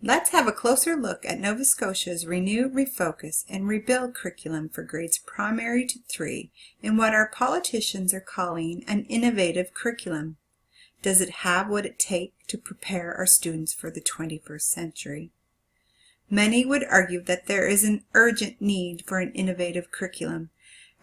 Let's have a closer look at Nova Scotia's Renew, Refocus, and Rebuild curriculum for grades primary to 3 in what our politicians are calling an innovative curriculum. Does it have what it takes to prepare our students for the 21st century? Many would argue that there is an urgent need for an innovative curriculum.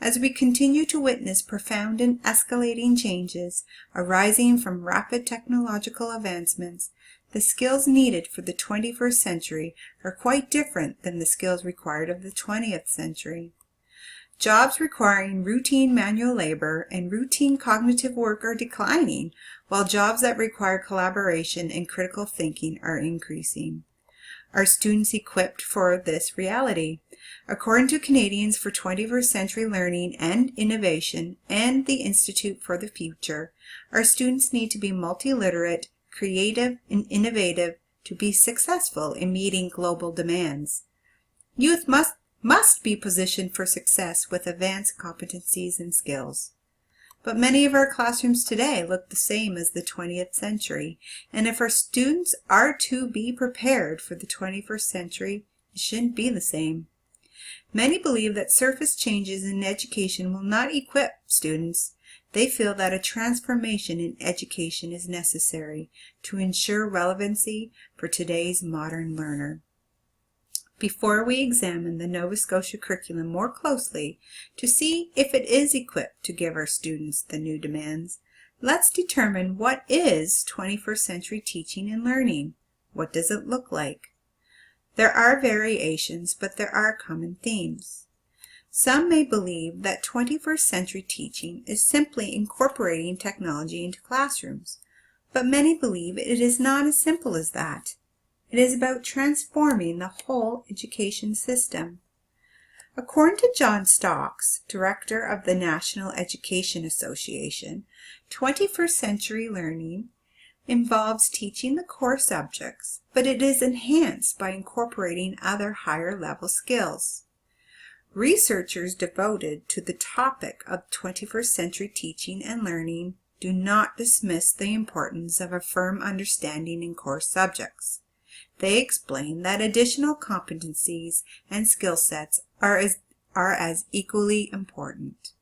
As we continue to witness profound and escalating changes arising from rapid technological advancements, the skills needed for the 21st century are quite different than the skills required of the 20th century. Jobs requiring routine manual labor and routine cognitive work are declining, while jobs that require collaboration and critical thinking are increasing. Are students equipped for this reality? According to Canadians for 21st Century Learning and Innovation and the Institute for the Future, our students need to be multiliterate, creative, and innovative to be successful in meeting global demands. Youth must be positioned for success with advanced competencies and skills. But many of our classrooms today look the same as the 20th century, and if our students are to be prepared for the 21st century, it shouldn't be the same. Many believe that surface changes in education will not equip students. They feel that a transformation in education is necessary to ensure relevancy for today's modern learner. Before we examine the Nova Scotia curriculum more closely to see if it is equipped to give our students the new demands, let's determine what is 21st century teaching and learning. What does it look like? There are variations, but there are common themes. Some may believe that 21st century teaching is simply incorporating technology into classrooms, but many believe it is not as simple as that. It is about transforming the whole education system. According to John Stocks, director of the National Education Association, 21st century learning involves teaching the core subjects, but it is enhanced by incorporating other higher level skills. Researchers devoted to the topic of 21st century teaching and learning do not dismiss the importance of a firm understanding in core subjects. They explain that additional competencies and skill sets are as equally important.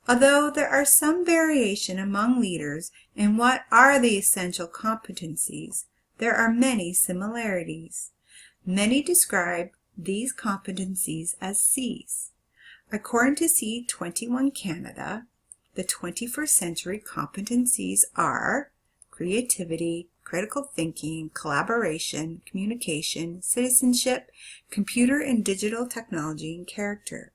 Although there are some variation among leaders in what are the essential competencies, there are many similarities. Many describe these competencies as C's. According to C21 Canada, the 21st century competencies are creativity, critical thinking, collaboration, communication, citizenship, computer and digital technology, and character.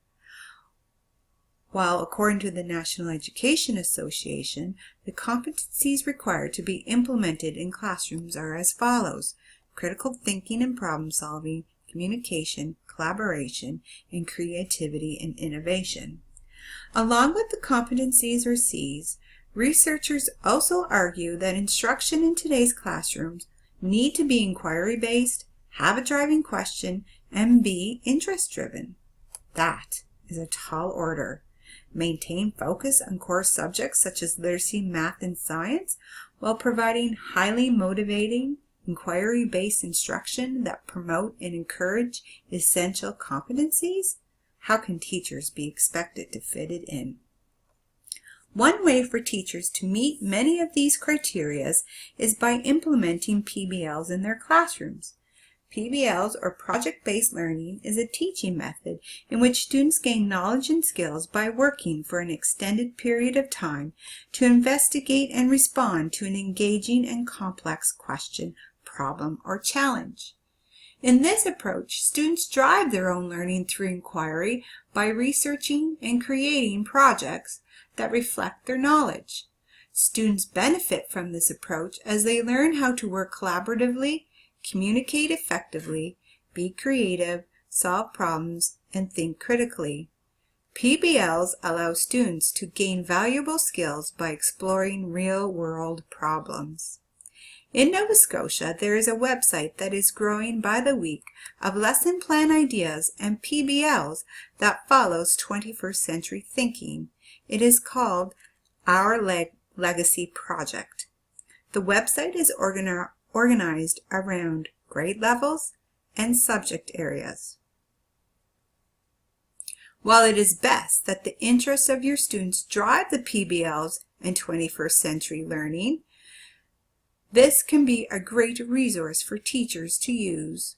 While according to the National Education Association, the competencies required to be implemented in classrooms are as follows: critical thinking and problem solving, communication, collaboration, and creativity and innovation. Along with the competencies or C's, researchers also argue that instruction in today's classrooms need to be inquiry-based, have a driving question, and be interest-driven. That is a tall order. Maintain focus on core subjects such as literacy, math, and science, while providing highly motivating, inquiry-based instruction that promote and encourage essential competencies? How can teachers be expected to fit it in? One way for teachers to meet many of these criteria is by implementing PBLs in their classrooms. PBLs, or project-based learning, is a teaching method in which students gain knowledge and skills by working for an extended period of time to investigate and respond to an engaging and complex question, problem, or challenge. In this approach, students drive their own learning through inquiry by researching and creating projects that reflect their knowledge. Students benefit from this approach as they learn how to work collaboratively, communicate effectively, be creative, solve problems, and think critically. PBLs allow students to gain valuable skills by exploring real-world problems. In Nova Scotia, there is a website that is growing by the week of lesson plan ideas and PBLs that follows 21st century thinking. It is called Our Legacy Project. The website is organized around grade levels, and subject areas. While it is best that the interests of your students drive the PBLs and 21st century learning, this can be a great resource for teachers to use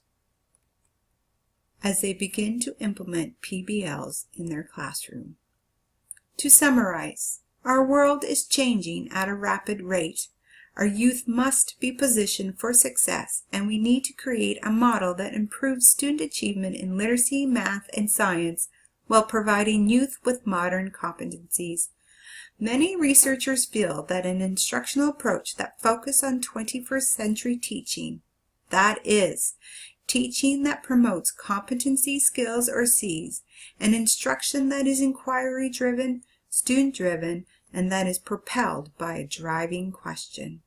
as they begin to implement PBLs in their classroom. To summarize, our world is changing at a rapid rate. Our youth must be positioned for success, and we need to create a model that improves student achievement in literacy, math, and science while providing youth with modern competencies. Many researchers feel that an instructional approach that focuses on 21st century teaching, that is, teaching that promotes competency, skills, or Cs, and instruction that is inquiry-driven, student-driven, and that is propelled by a driving question.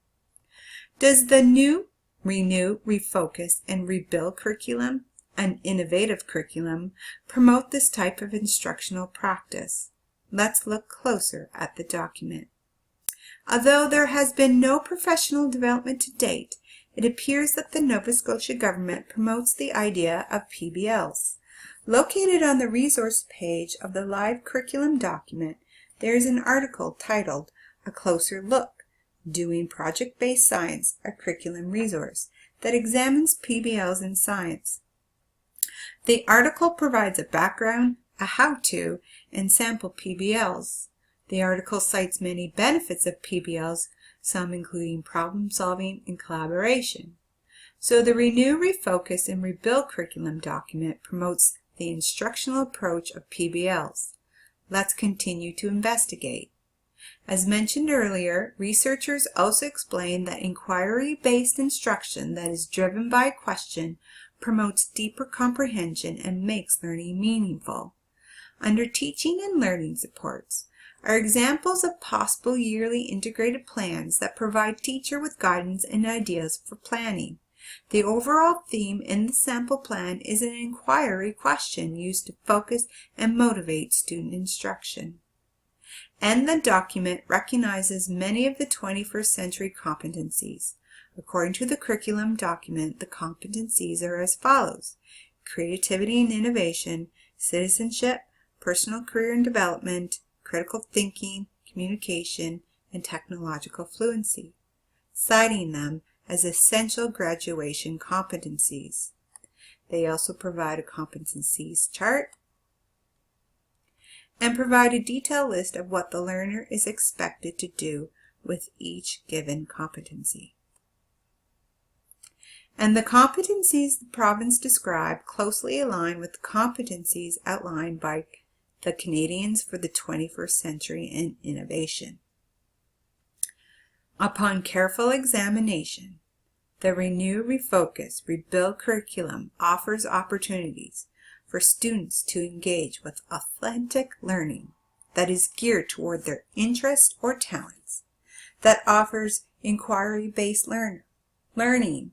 Does the new Renew, Refocus, and Rebuild curriculum, an innovative curriculum, promote this type of instructional practice? Let's look closer at the document. Although there has been no professional development to date, it appears that the Nova Scotia government promotes the idea of PBLs. Located on the resource page of the live curriculum document, there is an article titled A Closer Look, Doing Project-Based Science, a Curriculum Resource, that examines PBLs in science. The article provides a background, a how-to, and sample PBLs. The article cites many benefits of PBLs, some including problem solving and collaboration. So the Renew, Refocus, and Rebuild curriculum document promotes the instructional approach of PBLs. Let's continue to investigate. As mentioned earlier, researchers also explain that inquiry-based instruction that is driven by a question promotes deeper comprehension and makes learning meaningful. Under teaching and learning supports are examples of possible yearly integrated plans that provide teacher with guidance and ideas for planning. The overall theme in the sample plan is an inquiry question used to focus and motivate student instruction. And the document recognizes many of the 21st century competencies. According to the curriculum document, the competencies are as follows: creativity and innovation, citizenship, personal career and development, critical thinking, communication, and technological fluency, citing them as essential graduation competencies. They also provide a competencies chart and provide a detailed list of what the learner is expected to do with each given competency. And the competencies the province described closely align with the competencies outlined by the Canadians for the 21st Century in Innovation. Upon careful examination, the Renew, Refocus, Rebuild curriculum offers opportunities for students to engage with authentic learning that is geared toward their interests or talents, that offers inquiry-based learning,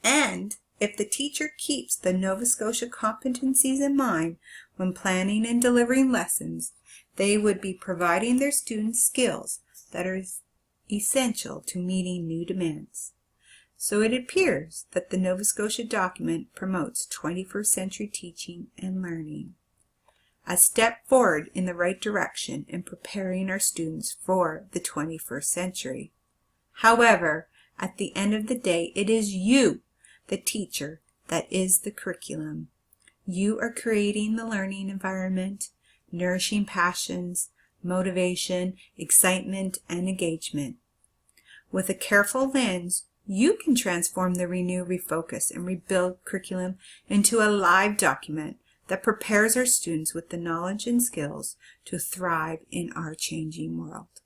and if the teacher keeps the Nova Scotia competencies in mind when planning and delivering lessons, they would be providing their students skills that are essential to meeting new demands. So it appears that the Nova Scotia document promotes 21st century teaching and learning, a step forward in the right direction in preparing our students for the 21st century. However, at the end of the day, it is you, the teacher, that is the curriculum. You are creating the learning environment, nourishing passions, motivation, excitement, and engagement. With a careful lens, you can transform the Renew, Refocus, and Rebuild curriculum into a live document that prepares our students with the knowledge and skills to thrive in our changing world.